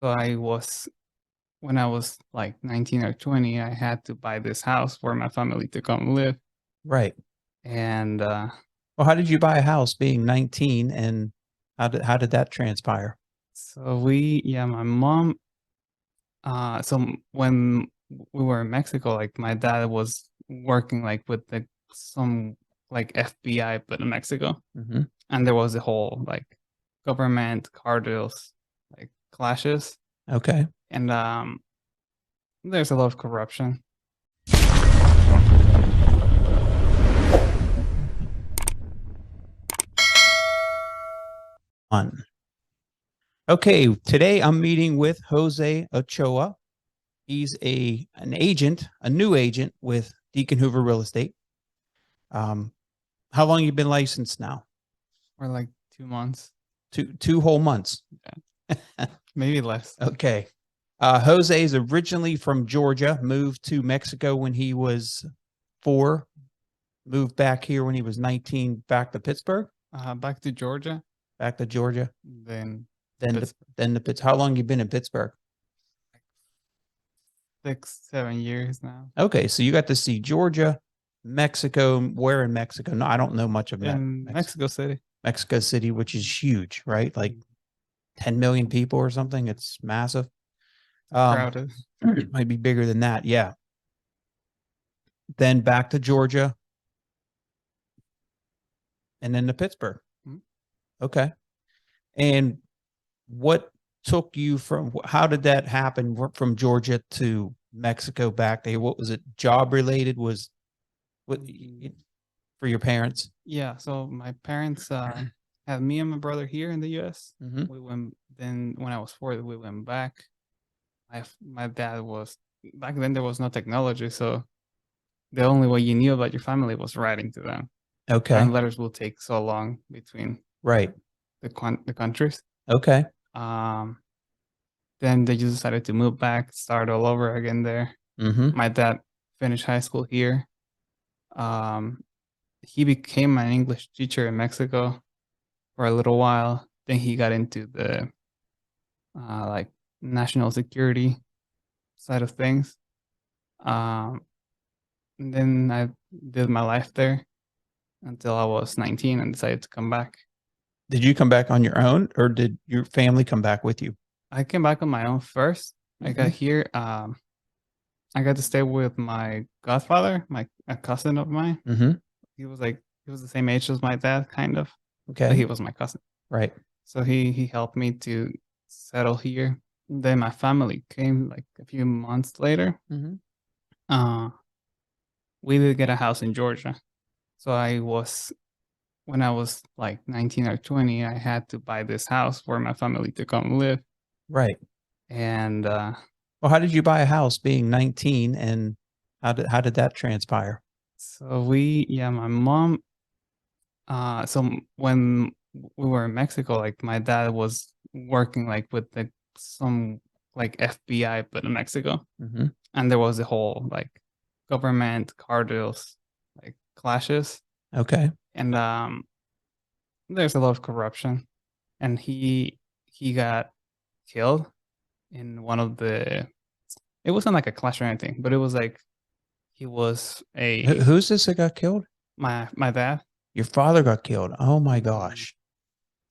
So when I was like 19 or 20, I had to buy this house for my family to come live. Right. And Well, how did you buy a house being 19, and how did that transpire? so my mom, when we were in Mexico, like my dad was working like with some like FBI, but in Mexico. Hmm. And there was a whole like government cartels like clashes. Okay. And there's a lot of corruption. On. Okay, today I'm meeting with Jose Ochoa. He's an agent, a new agent with Deacon Hoover Real Estate. Um, how long you been licensed now? For like 2 months. Two whole months. Yeah. Maybe less. Okay. Jose is originally from Georgia, moved to Mexico when he was 4, moved back here when he was 19, back to Pittsburgh, Back to Georgia, back to Georgia, then then Pittsburgh. the Pitts. How long you been in Pittsburgh? 6, 7 years now. Okay, so you got to see Georgia, Mexico. Where in Mexico? No, I don't know much of that. In Mexico City. Mexico City, which is huge, right? Like 10 million people or something. It's massive. Crowded. It might be bigger than that. Yeah. Then back to Georgia, and then to Pittsburgh. Mhm. Okay. And what took you from, how did that happen from Georgia to Mexico back there? What was it? Job related? Was what for your parents? Yeah, so my parents had me and my brother here in the US. Mm-hmm. We went then when I was 4, we went back. My dad was back then there was no technology, so the only way you knew about your family was writing to them. Okay. And letters will take so long between Right. the countries. Okay. Um, then they just decided to move back, start all over again there. Mm-hmm. My dad finished high school here. Um, he became an English teacher in Mexico for a little while. Then he got into the like national security side of things. Um, and then I did my life there until I was 19 and decided to come back. Did you come back on your own, or did your family come back with you? I came back on my own first. I got Mm-hmm. here. I got to stay with my godfather, a cousin of mine. Mm-hmm. He was the same age as my dad, kind of, but Okay. he was my cousin. Right. So he helped me to settle here. Then my family came like a few months later. Mm-hmm. Uh, we did get a house in Georgia. So when I was like 19 or 20, I had to buy this house for my family to come live. Right. And Well, how did you buy a house being 19, and how did that transpire? so my mom, so when we were in Mexico, like my dad was working like with some like FBI, but in Mexico. Mm-hmm. And there was a whole like government cartels like clashes. Okay. And there's a lot of corruption. And he got killed in one of the it wasn't like a clash or anything, but it was like he was Who's this that got killed? my dad. Your father got killed. Oh my gosh.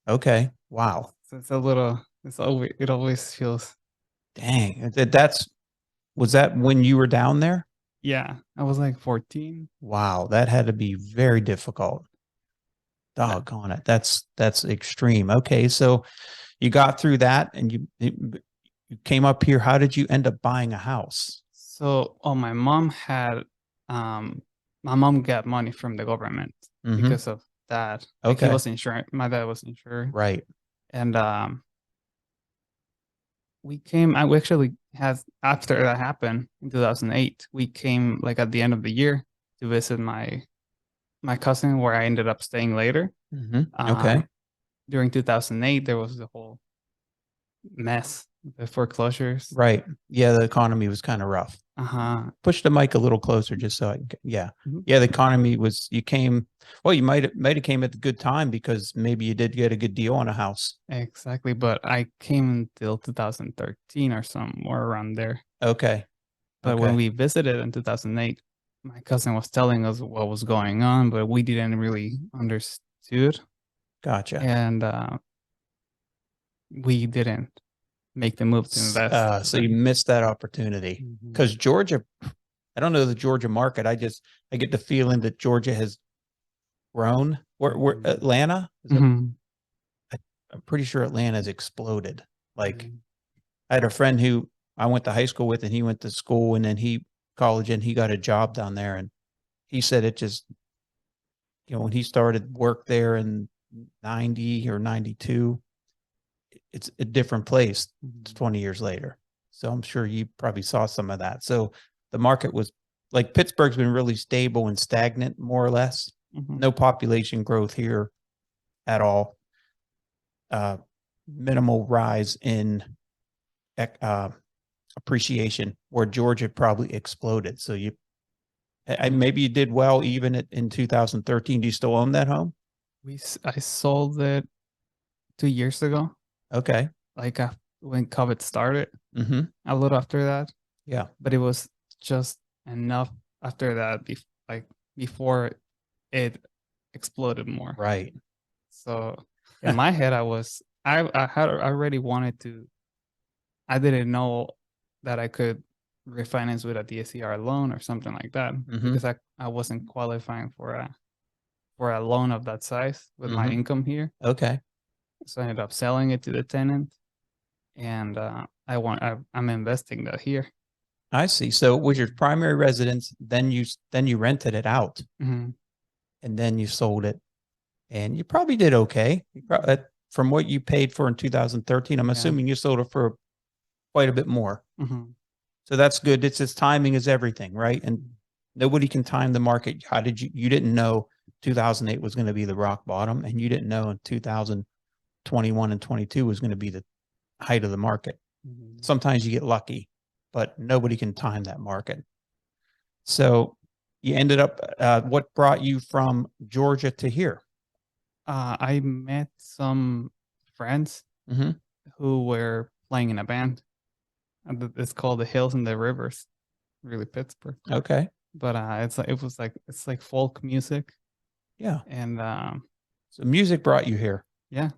Okay. Wow. So it always feels. Dang. Was that when you were down there? Yeah, I was like 14. Wow. That had to be very difficult. Yeah. Doggone it. That's extreme. Okay. So you got through that, and you came up here. How did you end up buying a house? So, my mom got money from the government Mm-hmm. because of that. Like he Okay. was insured. My dad was insured, Right. and we actually had after that happened in 2008. We came like at the end of the year to visit my cousin, where I ended up staying later. Mm-hmm. Uh, Okay. During 2008, there was the whole mess, the foreclosures. Right. Yeah. The economy was kind of rough. Push the mic a little closer just so I can, yeah. Mhm. Yeah, the economy was, you came, well, you might have came at the good time because maybe you did get a good deal on a house. Exactly. But I came until 2013 or somewhere around there. Okay. But when Okay. we visited in 2008, my cousin was telling us what was going on, but we didn't really understood, Gotcha. and we didn't make the move to invest. So you missed that opportunity Mhm. because Georgia, I don't know the Georgia market. I get the feeling that Georgia has grown. Where Atlanta is that? Mhm. I'm pretty sure Atlanta has exploded. Like Mhm. I had a friend who I went to high school with, and he went to school and then college, and he got a job down there. And he said it just, when he started work there in 90 or 92, it's a different place Mhm. 20 years later. So I'm sure you probably saw some of that. So the market was like Pittsburgh's been really stable and stagnant, more or less. Mhm. No population growth here at all. Minimal rise in uh, appreciation, where Georgia probably exploded. So maybe you did well even in 2013. Do you still own that home? I sold it 2 years ago, Okay. like when COVID started, Mm-hmm. a little after that, Yeah. but it was just enough after that, like before it exploded more. Right. So in my head, I had already wanted to. I didn't know that I could refinance with a DSCR loan or something like that Mm-hmm. because I wasn't qualifying for a loan of that size with my Mm-hmm. income here. Okay. So I ended up selling it to the tenant, and I'm investing that here. I see. So it was your primary residence, then you rented it out, Mhm. and then you sold it, and you probably did okay. From what you paid for in 2013, I'm Yeah. assuming you sold it for quite a bit more. Mhm. So that's good. It's just timing is everything, right? And nobody can time the market. How did you didn't know 2008 was going to be the rock bottom, and you didn't know in 2021 and 22 was going to be the height of the market. Mhm. Sometimes you get lucky, but nobody can time that market. So you ended up, what brought you from Georgia to here? I met some friends Mm-hmm. who were playing in a band. It's called the Hills and the Rivers, really Pittsburgh. Okay. But it's like folk music, Yeah. and So music brought you here, yeah,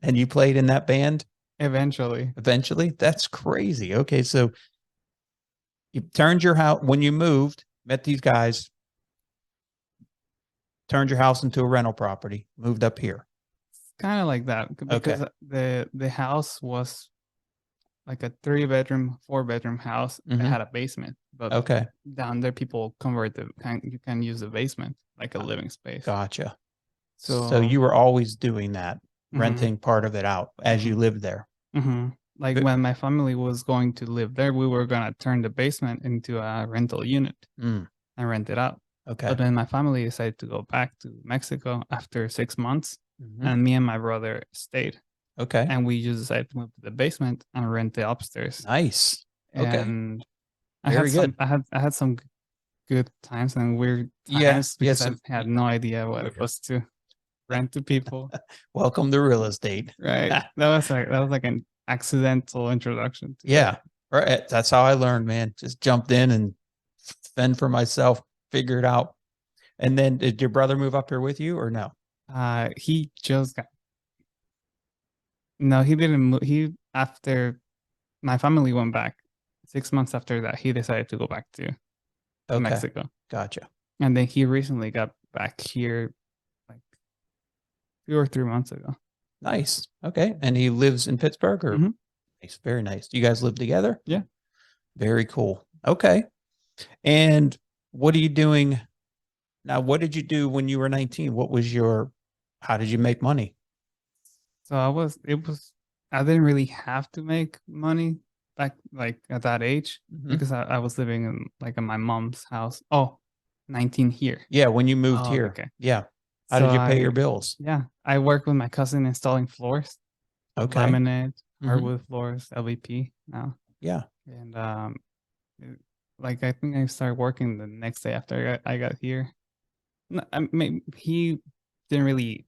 and you played in that band eventually. eventually. That's crazy. Okay. So you turned your house when you moved, met these guys, turned your house into a rental property, moved up here. Kind of like that Okay. because the house was like a 3 bedroom, 4 bedroom house that Mm-hmm. had a basement. But Okay. down there, people convert you can use the basement like a living space. Gotcha. So So, you were always doing that, mhm, renting part of it out as you mhm, lived there. like when my family was going to live there, we were gonna turn the basement into a rental unit Mm, and rent it out. But okay. then my family decided to go back to Mexico after 6 months, Mm-hmm. and me and my brother stayed, Okay. and we just decided to move to the basement and rent the upstairs. Nice. Okay. And Very good. I had some good times and weird Yeah. times because Yes. I had no idea what it was to rent to people. Welcome to real estate. Right. That was like an accidental introduction to it. Yeah. Right. That's how I learned, man. Just jumped in and fend for myself, figure it out. And then did your brother move up here with you or no? He just got no, he didn't move. He After my family went back 6 months after that, he decided to go back to Okay. Mexico, Gotcha. and then he recently got back here like 2 or 3 months ago. Nice. Okay. And he lives in Pittsburgh or Hmm. nice. Very nice. Do you guys live together? Yeah. Very cool. Okay. And what are you doing now? What did you do when you were 19? How did you make money? So I didn't really have to make money back like at that age Mhm. because I was living in like in my mom's house. Oh, 19 here. Yeah. When you moved Oh, here. okay. Yeah. How So did you pay your bills? yeah, I work with my cousin installing floors, Okay. laminate, Hmm. hardwood floors, LVP now. Yeah. And like I think I started working the next day after I got here. I mean, he didn't really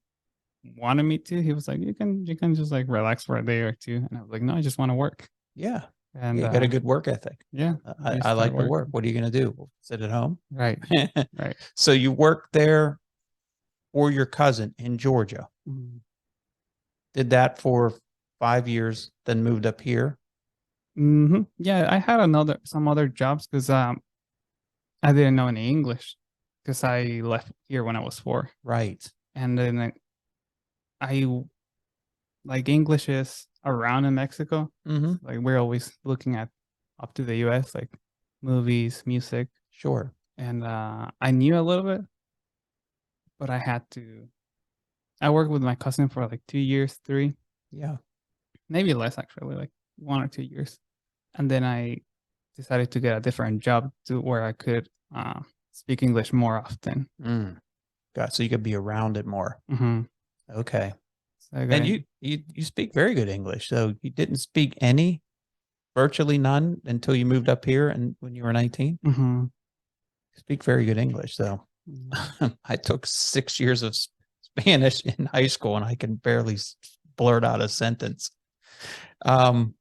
wanted me to. He was like, you can just like relax for a day or two. And I was like, no, I just want to work. Yeah. And You got a good work ethic. yeah, we I start like to work. working. What are you going to do? Sit at home? Right, right. So you worked there for your cousin in Georgia. Mm-hmm. Did that for 5 years, then moved up here. Yeah, I had some other jobs because I didn't know any English because I left here when I was 4, Right. and then I like English is around in Mexico. Mm-hmm. Like we're always looking at up to the US, like movies, music, Sure. and I knew a little bit, but I worked with my cousin for like 2 years, 3, Yeah. maybe less actually, like 1 or 2 years. And then I decided to get a different job to where I could speak English more often. Mm. Got so you could be around it more. Mm-hmm. Okay. So I got And you speak very good English. So you didn't speak any, virtually none, until you moved up here and when you were 19. mm-hmm. You speak very good English. So I took 6 years of Spanish in high school and I can barely blurt out a sentence. And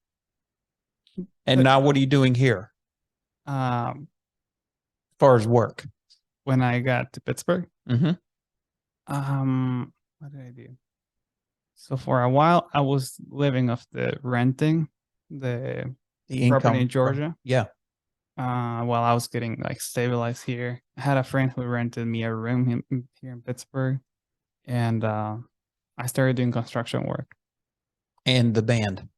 But now what are you doing here um, as far as work? when I got to Pittsburgh, Mm-hmm. what did I do? So for a while, I was living off the renting the The property in income from, Georgia. yeah. While I was getting like stabilized here, I had a friend who rented me a room here in Pittsburgh, and I started doing construction work And the band.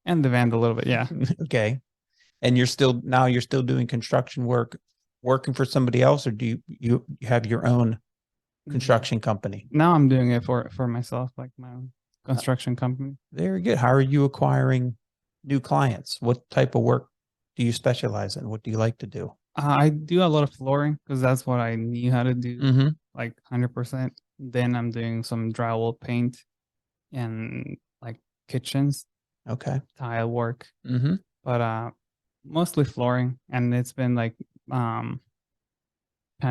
and the van a little bit. Yeah. Okay. And you're still doing construction work, working for somebody else, or do you have your own construction company? Now I'm doing it for myself, like my own construction company. Very good. How are you acquiring new clients? What type of work do you specialize in? What do you like to do? I do a lot of flooring because that's what I knew how to do, Mm-hmm. like 100%. Then I'm doing some drywall paint and like kitchens, Okay. tile work, Mm-hmm. but mostly flooring, and it's been like kind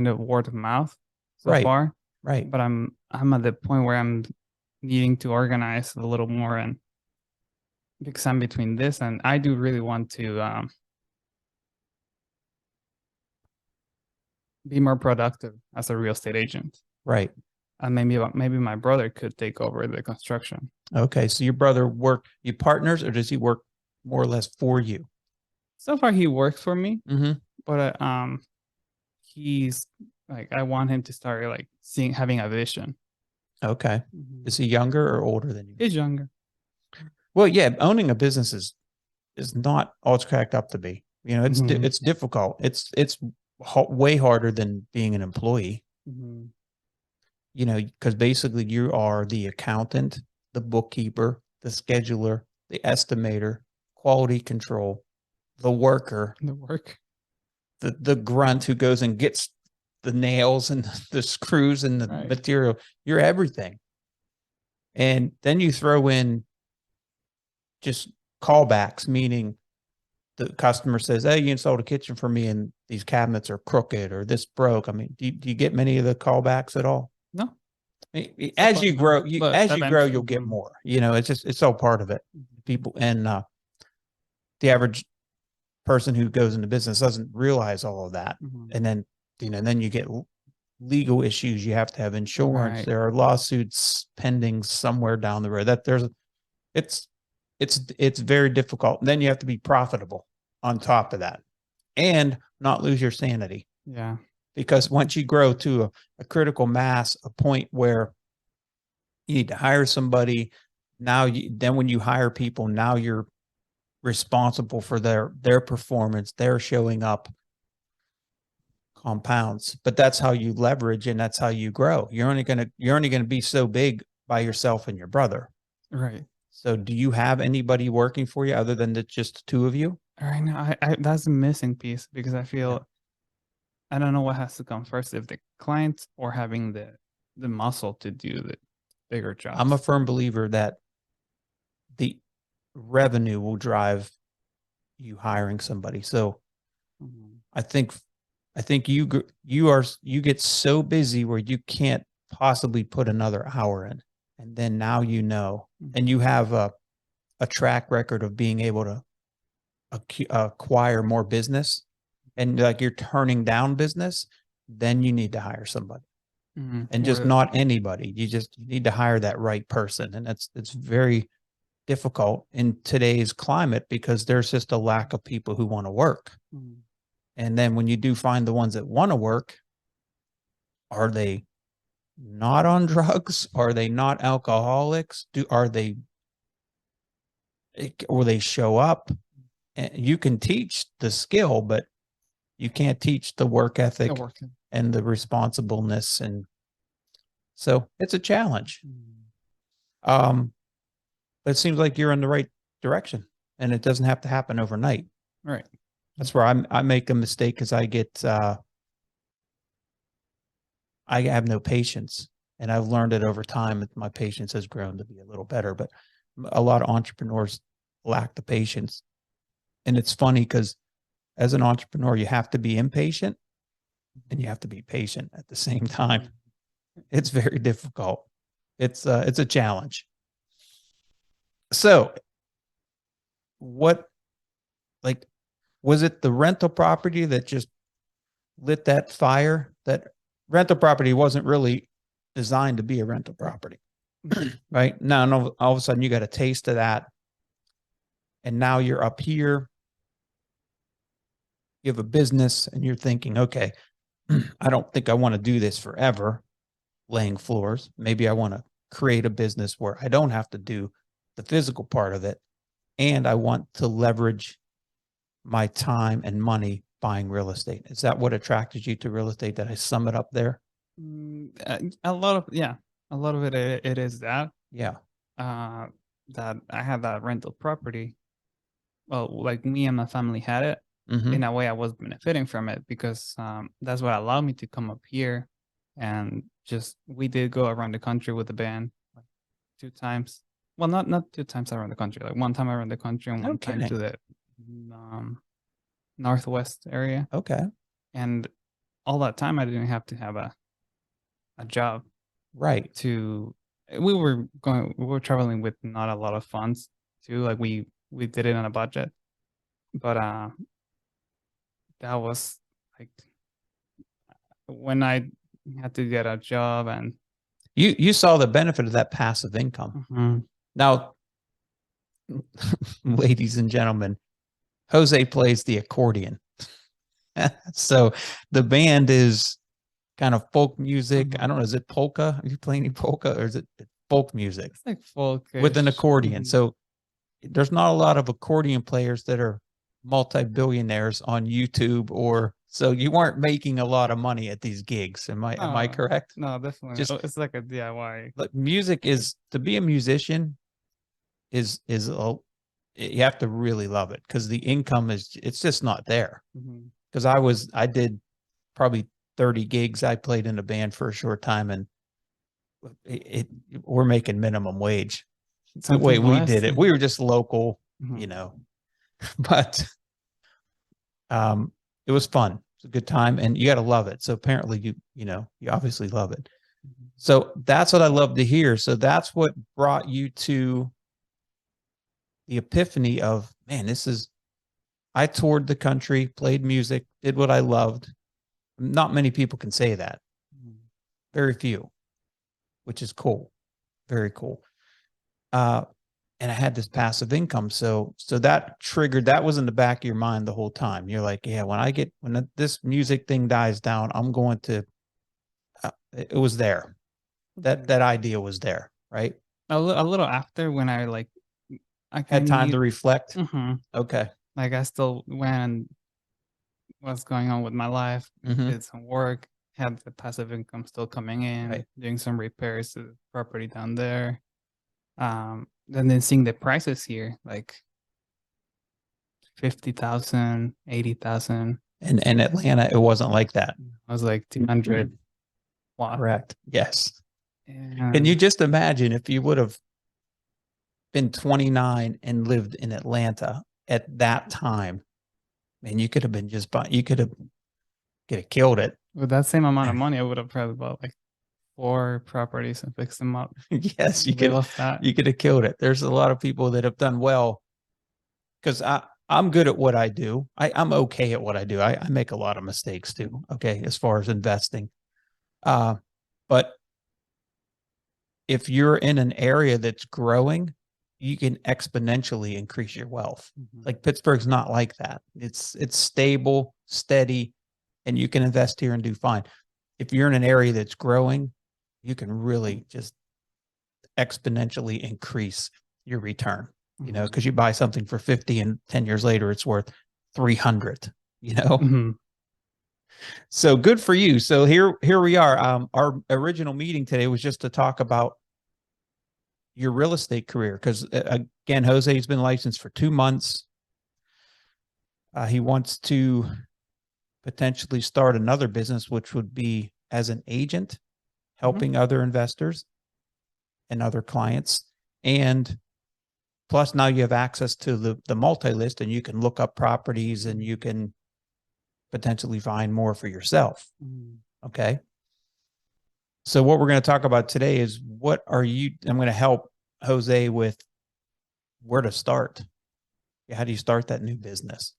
of word of mouth so Right. far. Right. But I'm at the point where I'm needing to organize a little more, and because I'm between this and I do really want to be more productive as a real estate agent. Right. And maybe my brother could take over the construction. Okay. So your brother you partners, or does he work more or less for you? So far, he works for me, Mm-hmm. but he's like I want him to start like having a vision. Okay. Mm-hmm. Is he younger or older than you? He's younger. Well, yeah, owning a business is not all it's cracked up to be. You know, Mm-hmm. it's difficult. It's way harder than being an employee. Mm-hmm. You know, because basically you are the accountant, the bookkeeper, the scheduler, the estimator, quality control, the worker, The work. the grunt who goes and gets the nails and the screws and the Right. material. You're everything. And then you throw in just callbacks, meaning the customer says, "Hey, you installed a kitchen for me and these cabinets are crooked or this broke." I mean, do you get many of the callbacks at all? No. As you grow, you'll get Mhm. more. You know, it's all part of it. People and the average person who goes into business doesn't realize all of that. Mhm. And then, then you get legal issues. You have to have insurance. Right. There are lawsuits pending somewhere down the road. It's very difficult. And then you have to be profitable on top of that and not lose your sanity. Yeah. Because once you grow to a critical mass, a point where you need to hire somebody, then when you hire people, now you're responsible for their performance, their showing up compounds. But that's how you leverage and that's how you grow. You're only gonna be so big by yourself and your brother. Right. So do you have anybody working for you other than just the two of you? Right now, I that's the missing piece because I feel I don't know what has to come first, if the clients or having the muscle to do the bigger jobs. I'm a firm believer that the revenue will drive you hiring somebody. So I think you get so busy where you can't possibly put another hour in, and then now and you have a track record of being able to acquire more business, and like you're turning down business, then you need to hire somebody, and just not anybody. You need to hire that right person, and it's very difficult in today's climate because there's just a lack of people who want to work. And then when you do find the ones that want to work, are they not on drugs? Are they not alcoholics? Or they show up? And you can teach the skill, but you can't teach the work ethic and the responsibleness. And so it's a challenge. But it seems like you're in the right direction, and it doesn't have to happen overnight. Right. That's where I make a mistake, because I have no patience, and I've learned it over time that my patience has grown to be a little better. But a lot of entrepreneurs lack the patience. And it's funny because as an entrepreneur, you have to be impatient and you have to be patient at the same time. It's very difficult. It's a challenge. So was it the rental property that just lit that fire? That rental property wasn't really designed to be a rental property, right? Now, all of a sudden you got a taste of that. And now you're up here. You have a business and you're thinking, okay, I don't think I want to do this forever, laying floors. Maybe I want to create a business where I don't have to do the physical part of it. And I want to leverage my time and money buying real estate. Is that what attracted you to real estate? Did I sum it up there? A lot of it is that. Yeah. That I had that rental property. Well, like me and my family had it. Mm-hmm. In a way, I was benefiting from it because that's what allowed me to come up here, and we did go around the country with the band, like 2 times. Well, not 2 times around the country, like 1 time around the country and one time to the northwest area. Okay. And all that time, I didn't have to have a job. Right. We were traveling with not a lot of funds too. Like we did it on a budget, but that was like when I had to get a job, and you saw the benefit of that passive income. Now, ladies and gentlemen, Jose plays the accordion. So the band is kind of folk music. I don't know. Is it polka? Are you playing any polka, or is it folk music? It's like folk with an accordion. So there's not a lot of accordion players that are multi-billionaires on YouTube, so you weren't making a lot of money at these gigs. Am I correct? No, definitely. It's like a DIY. But music to be a musician is you have to really love it, because the income it's just not there. Because I did probably 30 gigs. I played in a band for a short time, and we're making minimum wage. The way we did it, we were just local, but it was fun. It's a good time, and you got to love it. So apparently you obviously love it. So that's what I love to hear. So that's what brought you to the epiphany of, man, I toured the country, played music, did what I loved. Not many people can say that. Very few, which is cool. Very cool. And I had this passive income. So that was in the back of your mind the whole time. You're like, yeah, when this music thing dies down, I'm going to, it was there. That idea was there, right? A little after, when I had time to reflect. Okay. Like I still went and what's going on with my life, did some work, had the passive income still coming in, doing some repairs to the property down there. And then seeing the prices here, like 50,000, 80,000. And in Atlanta, it wasn't like that. I was like 200. Wow. Correct. Yes. Can you just imagine if you would have been 29 and lived in Atlanta at that time? Man, you could have been just buying, you could have killed it. With that same amount of money, I would have probably bought like 4 properties and fixed them up. Yes, Live off that. you could have killed it. There's a lot of people that have done well because I'm good at what I do. I'm okay at what I do. I make a lot of mistakes too. Okay. As far as investing. But if you're in an area that's growing, you can exponentially increase your wealth. Like Pittsburgh's not like that. It's stable, steady, and you can invest here and do fine. If you're in an area that's growing, you can really just exponentially increase your return, you know, because you buy something for 50 and 10 years later, it's worth 300, you know? So good for you. So here we are. Our original meeting today was just to talk about your real estate career. Because again, Jose's been licensed for 2 months. He wants to potentially start another business, which would be as an agent, helping other investors and other clients. And plus now you have access to the multi-list, and you can look up properties and you can potentially find more for yourself. Okay. So what we're going to talk about today is I'm going to help Jose with where to start. How do you start that new business?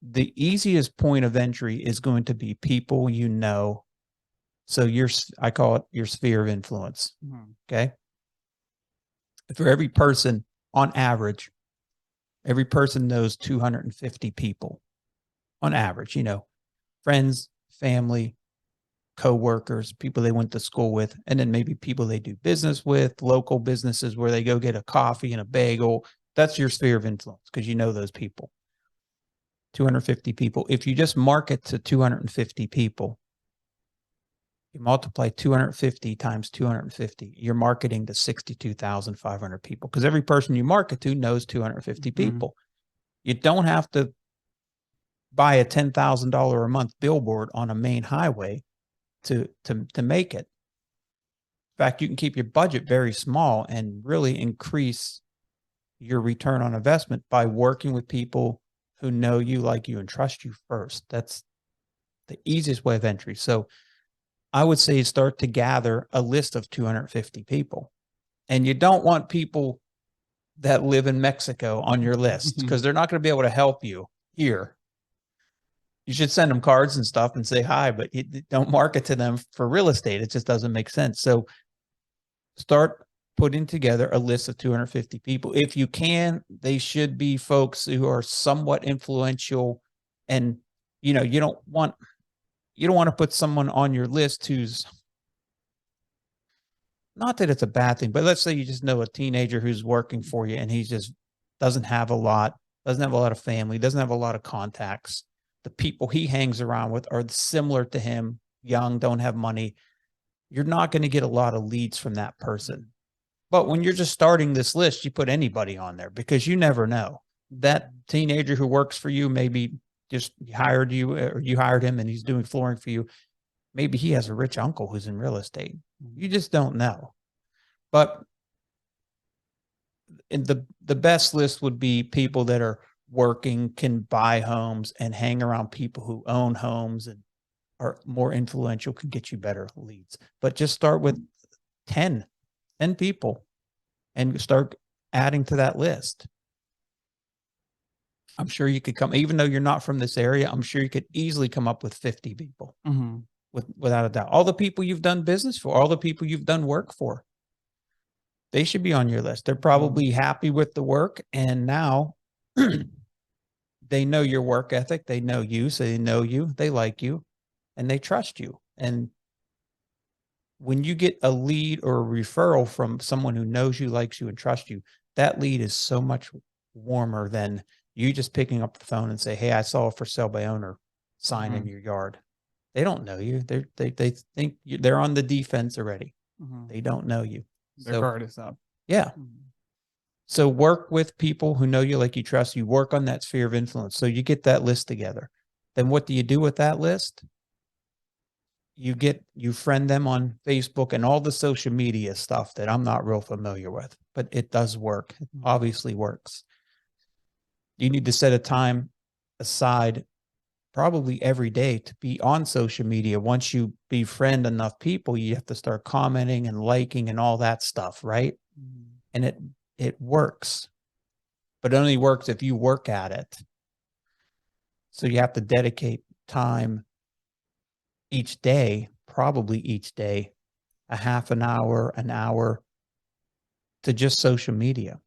The easiest point of entry is going to be people you know. So I call it your sphere of influence. Okay. For every person, on average, every person knows 250 people on average, you know, friends, family, co-workers, people they went to school with, and then maybe people they do business with, local businesses where they go get a coffee and a bagel. That's your sphere of influence because you know those people. 250 people. If you just market to 250 people, you multiply 250 times 250, you're marketing to 62,500 people because every person you market to knows 250 people. You don't have to buy a $10,000 a month billboard on a main highway to make it. In fact, you can keep your budget very small and really increase your return on investment by working with people who know you, like you, and trust you first. That's the easiest way of entry. So I would say start to gather a list of 250 people. And you don't want people that live in Mexico on your list because they're not going to be able to help you here. You should send them cards and stuff and say hi, but you don't market to them for real estate. It just doesn't make sense. So start putting together a list of 250 people. If you can, they should be folks who are somewhat influential. And, you know, you don't want to put someone on your list who's, not that it's a bad thing, but let's say you just know a teenager who's working for you and he just doesn't have a lot of family, doesn't have a lot of contacts. The people he hangs around with are similar to him, young, don't have money. You're not going to get a lot of leads from that person. But when you're just starting this list, you put anybody on there because you never know. That teenager who works for you, maybe just hired you or you hired him and he's doing flooring for you. Maybe he has a rich uncle who's in real estate. You just don't know. But in the best list would be people that are working, can buy homes, and hang around people who own homes and are more influential, can get you better leads. But just start with 10 people and start adding to that list. I'm sure you could come, even though you're not from this area, I'm sure you could easily come up with 50 people without a doubt. All the people you've done business for, all the people you've done work for, they should be on your list. They're probably happy with the work. And now they know your work ethic. They know you. So they know you, they like you, and they trust you. And when you get a lead or a referral from someone who knows you, likes you, and trusts you, that lead is so much warmer than you just picking up the phone and say, hey, I saw a for sale by owner sign in your yard. They don't know you. They think they're on the defense already. They don't know you. Their guard is up. Yeah. So work with people who know you, like you, trust you. Work on that sphere of influence. So you get that list together. Then what do you do with that list? You friend them on Facebook and all the social media stuff that I'm not real familiar with, but it does work. It obviously works. You need to set a time aside probably every day to be on social media. Once you befriend enough people, you have to start commenting and liking and all that stuff, right? And it works, but it only works if you work at it. So you have to dedicate time each day, probably each day, a half an hour to just social media.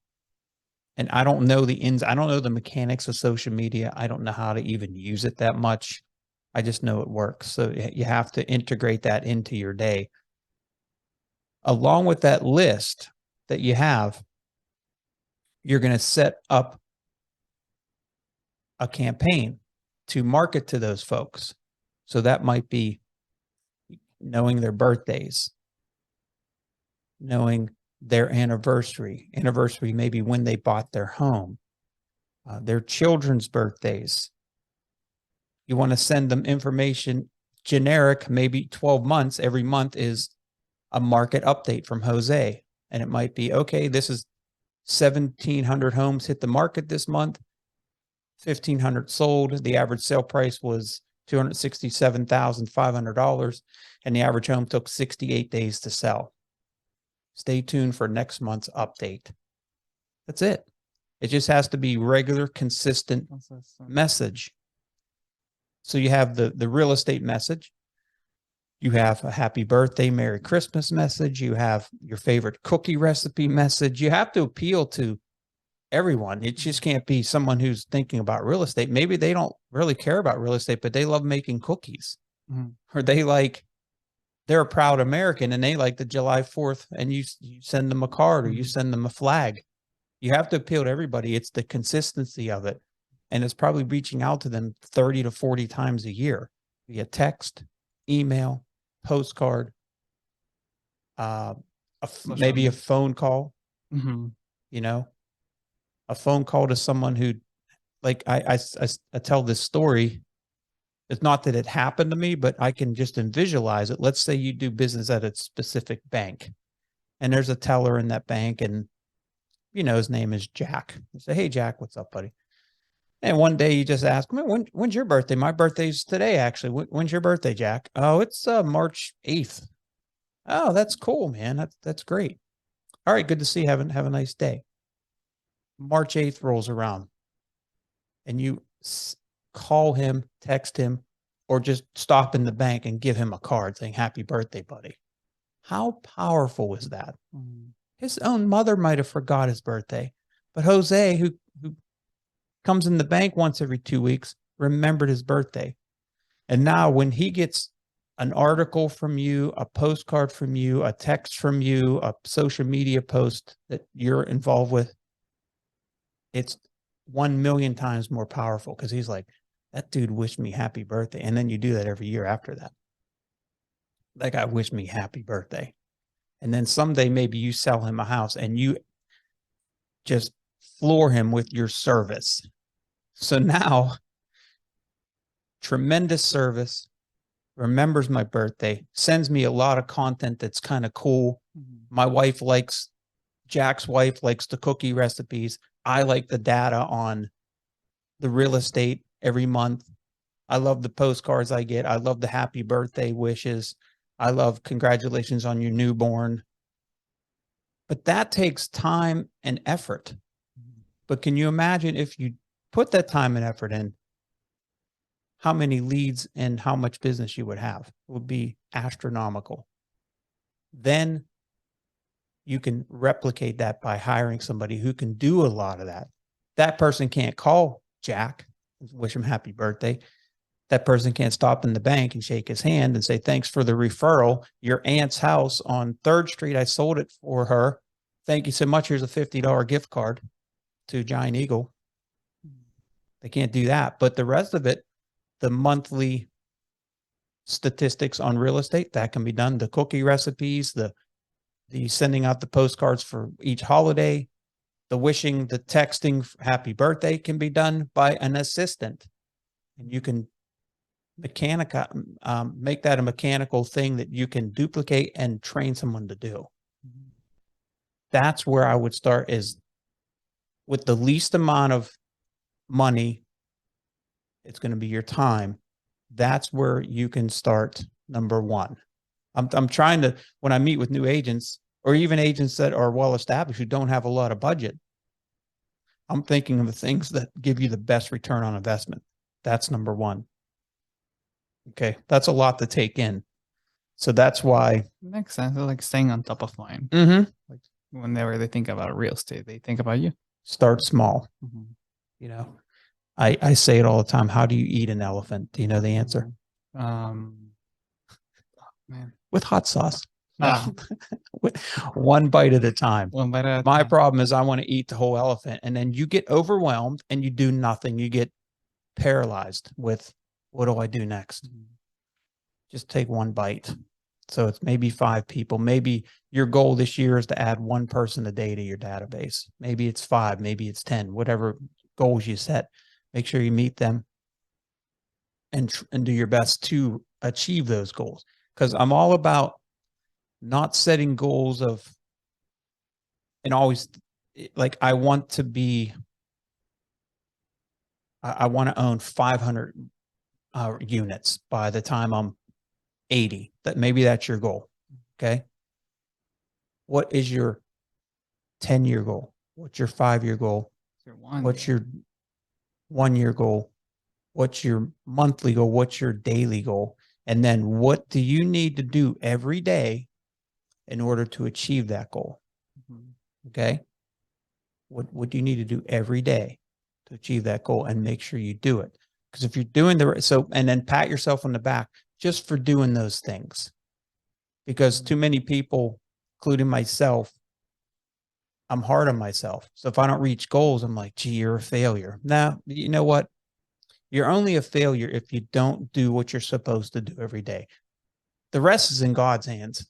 And I don't know I don't know the mechanics of social media. I don't know how to even use it that much. I just know it works. So you have to integrate that into your day. Along with that list that you have, you're going to set up a campaign to market to those folks. So that might be knowing their birthdays, knowing their anniversary maybe when they bought their home, their children's birthdays. You want to send them information generic, maybe 12 months. Every month is a market update from Jose. And it might be, okay, this is 1,700 homes hit the market this month, 1,500 sold. The average sale price was $267,500, and the average home took 68 days to sell. Stay tuned for next month's update. That's it. It just has to be regular, consistent message. So you have the real estate message. You have a happy birthday, Merry Christmas message. You have your favorite cookie recipe message. You have to appeal to everyone. It just can't be someone who's thinking about real estate. Maybe they don't really care about real estate, but they love making cookies. Or they're a proud American and they like the July 4th, and you send them a card or you send them a flag. You have to appeal to everybody. It's the consistency of it. And it's probably reaching out to them 30 to 40 times a year via text, email, postcard, maybe a phone call, you know, a phone call to someone who, like I tell this story. It's not that it happened to me, but I can just visualize it. Let's say you do business at a specific bank and there's a teller in that bank and, you know, his name is Jack. You say, hey, Jack, what's up, buddy? And one day you just ask, when's your birthday? My birthday's today, actually. When's your birthday, Jack? Oh, it's March 8th. Oh, that's cool, man. That's great. All right, good to see you. Have a nice day. March 8th rolls around and you call him, text him, or just stop in the bank and give him a card saying, happy birthday, buddy. How powerful is that? His own mother might have forgot his birthday, but Jose, who comes in the bank once every 2 weeks, remembered his birthday. And now when he gets an article from you, a postcard from you, a text from you, a social media post that you're involved with, it's 1 million times more powerful because he's like, that dude wished me happy birthday. And then you do that every year after that. That guy wished me happy birthday. And then someday maybe you sell him a house and you just floor him with your service. So now, tremendous service, remembers my birthday, sends me a lot of content that's kind of cool. My wife Jack's wife likes the cookie recipes. I like the data on the real estate every month. I love the postcards I get. I love the happy birthday wishes. I love congratulations on your newborn. But that takes time and effort. But can you imagine if you put that time and effort in, how many leads and how much business you would have? It would be astronomical. Then you can replicate that by hiring somebody who can do a lot of that. That person can't call Jack, wish him happy birthday. That person can't stop in the bank and shake his hand and say, thanks for the referral. Your aunt's house on 3rd Street, I sold it for her. Thank you so much. Here's a $50 gift card to Giant Eagle. They can't do that. But the rest of it, the monthly statistics on real estate, that can be done. The cookie recipes, the sending out the postcards for each holiday, the wishing, the texting, happy birthday can be done by an assistant. And you can make that a mechanical thing that you can duplicate and train someone to do. That's where I would start, is with the least amount of money. It's going to be your time. That's where you can start. Number one. I'm trying to, when I meet with new agents or even agents that are well established who don't have a lot of budget, I'm thinking of the things that give you the best return on investment. That's number one. Okay. That's a lot to take in. So that's why. Makes sense. They're like staying on top of mind. Like whenever they think about real estate, they think about you. Start small. You know, I say it all the time. How do you eat an elephant? Do you know the answer? Man. With hot sauce. Ah. One bite at a time. One bite at a My time. problem is I want to eat the whole elephant, and then you get overwhelmed and you do nothing. You get paralyzed with, what do I do next? Just take one bite. So it's maybe 5 people. Maybe your goal this year is to add 1 person a day to your database. Maybe it's 5, maybe it's 10, whatever goals you set. Make sure you meet them and do your best to achieve those goals. Because I'm all about not setting goals of, and always like, I want to be, I want to own 500 units by the time I'm 80. That maybe that's your goal. Okay. What is your 10-year goal? What's your 5-year goal? What's your 1-year goal? What's your monthly goal? What's your daily goal? And then what do you need to do every day in order to achieve that goal? Okay. What do you need to do every day to achieve that goal, and make sure you do it? Because if you're doing and then pat yourself on the back just for doing those things, because too many people, including myself, I'm hard on myself. So if I don't reach goals, I'm like, gee, you're a failure. Now, you know what? You're only a failure if you don't do what you're supposed to do every day. The rest is in God's hands.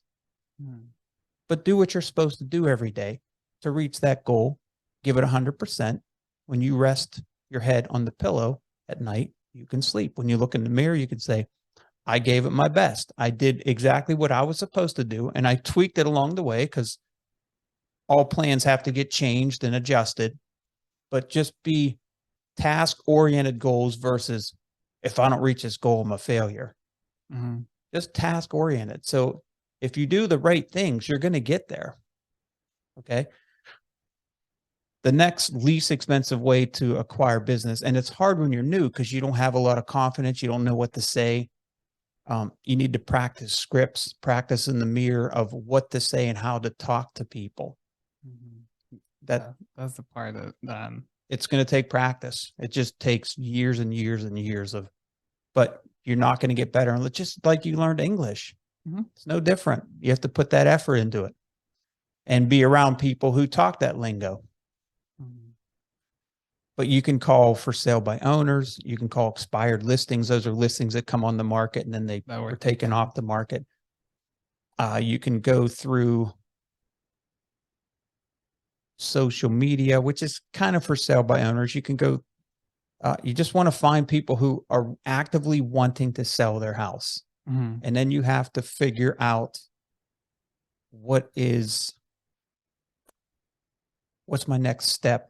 But do what you're supposed to do every day to reach that goal. Give it 100%. When you rest your head on the pillow at night, you can sleep. When you look in the mirror, you can say, I gave it my best. I did exactly what I was supposed to do, and I tweaked it along the way, because all plans have to get changed and adjusted. But just be task-oriented goals versus, if I don't reach this goal, I'm a failure. Just task-oriented. So if you do the right things, you're going to get there. Okay. The next least expensive way to acquire business, and it's hard when you're new because you don't have a lot of confidence. You don't know what to say. You need to practice scripts, practice in the mirror of what to say and how to talk to people. That's the part that it's going to take practice. It just takes years and years and years of, but you're not going to get better. And just like you learned English, it's no different. You have to put that effort into it and be around people who talk that lingo. But you can call for sale by owners. You can call expired listings. Those are listings that come on the market and then they were taken off the market. You can go through social media, which is kind of for sale by owners. You can go, you just want to find people who are actively wanting to sell their house. And then you have to figure out what's my next step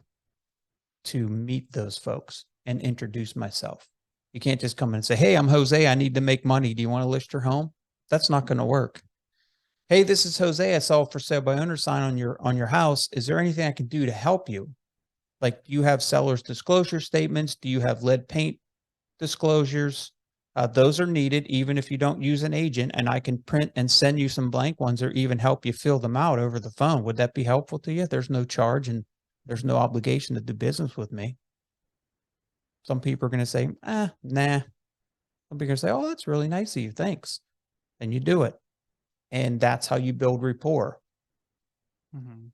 to meet those folks and introduce myself. You can't just come in and say, hey, I'm Jose. I need to make money. Do you want to list your home? That's not going to work. Hey, this is Jose. I saw for sale by owner sign on your house. Is there anything I can do to help you? Like, do you have seller's disclosure statements? Do you have lead paint disclosures? Those are needed even if you don't use an agent, and I can print and send you some blank ones or even help you fill them out over the phone. Would that be helpful to you? There's no charge and there's no obligation to do business with me. Some people are going to say, nah. Some people are going to say, oh, that's really nice of you. Thanks. And you do it. And that's how you build rapport.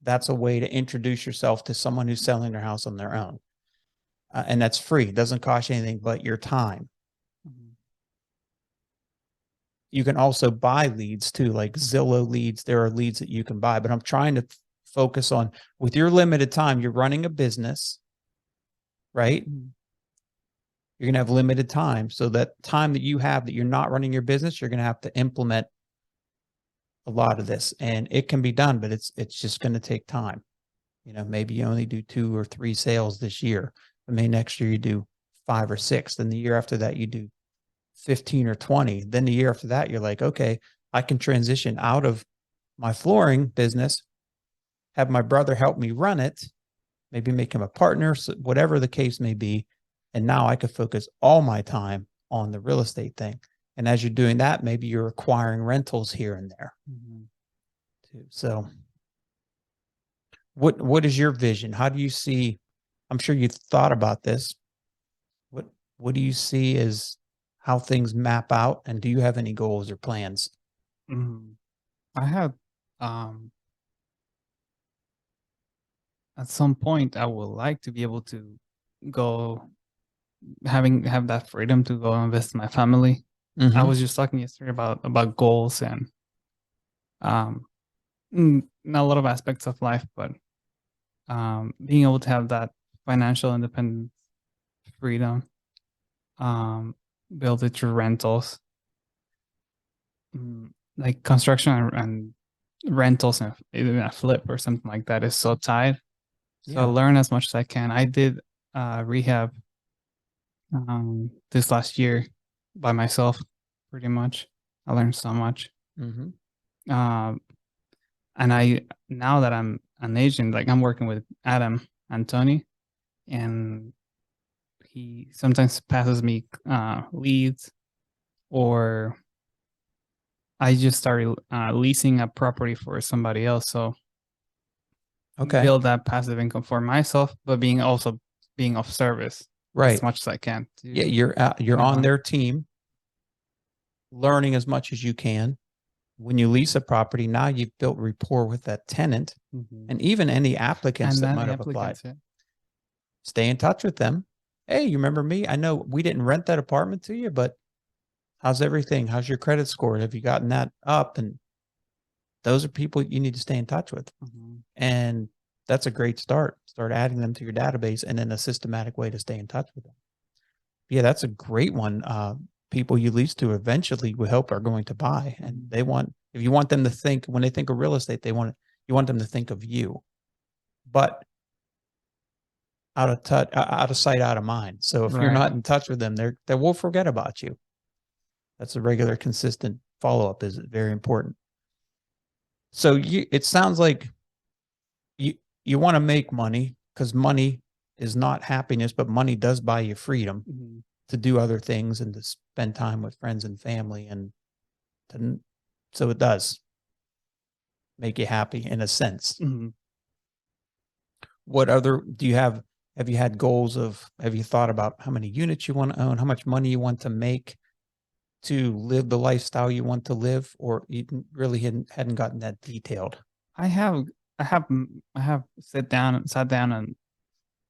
That's a way to introduce yourself to someone who's selling their house on their own. And that's free. It doesn't cost you anything but your time. You can also buy leads too, like Zillow leads. There are leads that you can buy, but I'm trying to focus on, with your limited time, you're running a business, right? You're going to have limited time. So that time that you have that you're not running your business, you're going to have to implement a lot of this, and it can be done, but it's just going to take time. You know, maybe you only do 2 or 3 sales this year. But maybe next year you do 5 or 6. Then the year after that, you do 15 or 20. Then the year after that, you're like, okay, I can transition out of my flooring business, have my brother help me run it, maybe make him a partner, so whatever the case may be. And now I could focus all my time on the real estate thing. And as you're doing that, maybe you're acquiring rentals here and there too. So what is your vision? How do you see, I'm sure you thought about this. What do you see as how things map out? And do you have any goals or plans? I have, at some point, I would like to be able to go have that freedom to go invest in my family. I was just talking yesterday about goals and not a lot of aspects of life, but being able to have that financial independence, freedom, build it through rentals, like construction and rentals and even a flip or something like that is so tied. So I learn as much as I can. I did rehab this last year by myself, pretty much. I learned so much. And now that I'm an agent, like I'm working with Adam and Tony, and he sometimes passes me leads, or I just started leasing a property for somebody else. So build that passive income for myself, but being of service as much as I can. Yeah, you're on their team, learning as much as you can. When you lease a property, now you've built rapport with that tenant, and even any applicants that might have applied. Stay in touch with them. Hey, you remember me? I know we didn't rent that apartment to you, but how's everything? How's your credit score? Have you gotten that up? And those are people you need to stay in touch with. And that's a great start. Start adding them to your database, and then a systematic way to stay in touch with them. Yeah, that's a great one. People you lease to eventually will help are going to buy, and if you want them to think, when they think of real estate, you want them to think of you, but out of touch, out of sight, out of mind. So if you're not in touch with them, they will forget about you. That's a regular, consistent follow-up is very important. So it sounds like you want to make money, because money is not happiness, but money does buy you freedom to do other things and to spend time with friends and family. And so it does make you happy in a sense. What other, have you had goals have you thought about how many units you want to own, how much money you want to make to live the lifestyle you want to live, or you really hadn't gotten that detailed? I have sat down and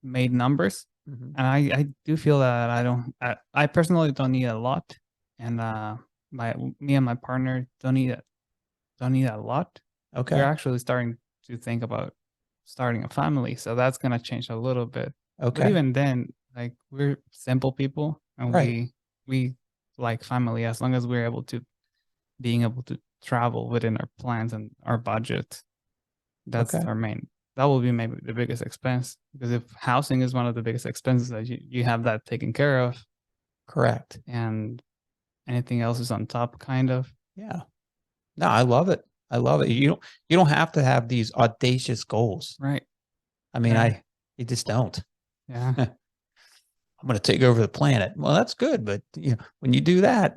made numbers, and I do feel that I personally don't need a lot, and me and my partner don't need a lot. Okay. We're actually starting to think about starting a family, so that's gonna change a little bit. Okay. But even then, like, we're simple people, and we like family as long as we're being able to travel within our plans and our budget. That's our main. That will be maybe the biggest expense, because if housing is one of the biggest expenses, that you have that taken care of. Correct. And anything else is on top, kind of. Yeah. No, I love it. I love it. You don't have to have these audacious goals. Right. I mean, you just don't. Yeah. I'm going to take over the planet. Well, that's good, but when you do that,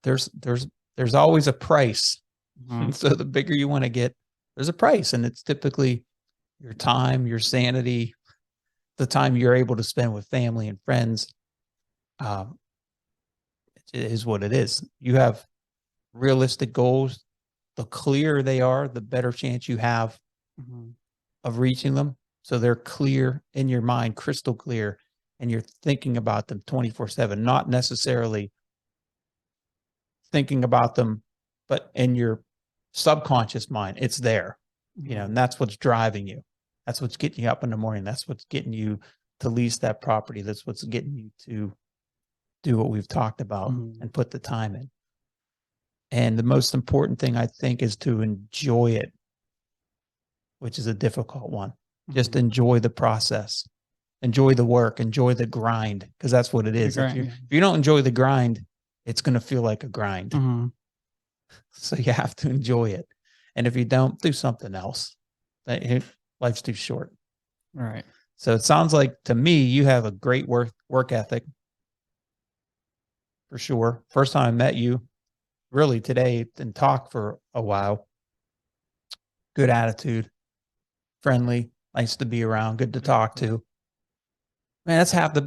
there's always a price. So the bigger you want to get, there's a price, and it's typically your time, your sanity, the time you're able to spend with family and friends. It is what it is. You have realistic goals. The clearer they are, the better chance you have of reaching them. So they're clear in your mind, crystal clear, and you're thinking about them 24/7, not necessarily thinking about them, but in your subconscious mind, it's there, and that's what's driving you. That's what's getting you up in the morning. That's what's getting you to lease that property. That's what's getting you to do what we've talked about and put the time in. And the most important thing, I think, is to enjoy it, which is a difficult one. Just enjoy the process. enjoy the work, enjoy the grind, because that's what it is. grind, If you don't enjoy the grind, it's going to feel like a grind. Mm-hmm. So you have to enjoy it. And if you don't, do something else. Life's too short. Right. So it sounds like to me, you have a great work ethic for sure. First time I met you really today and talked for a while. Good attitude, friendly, nice to be around, good to talk to. Man, that's half the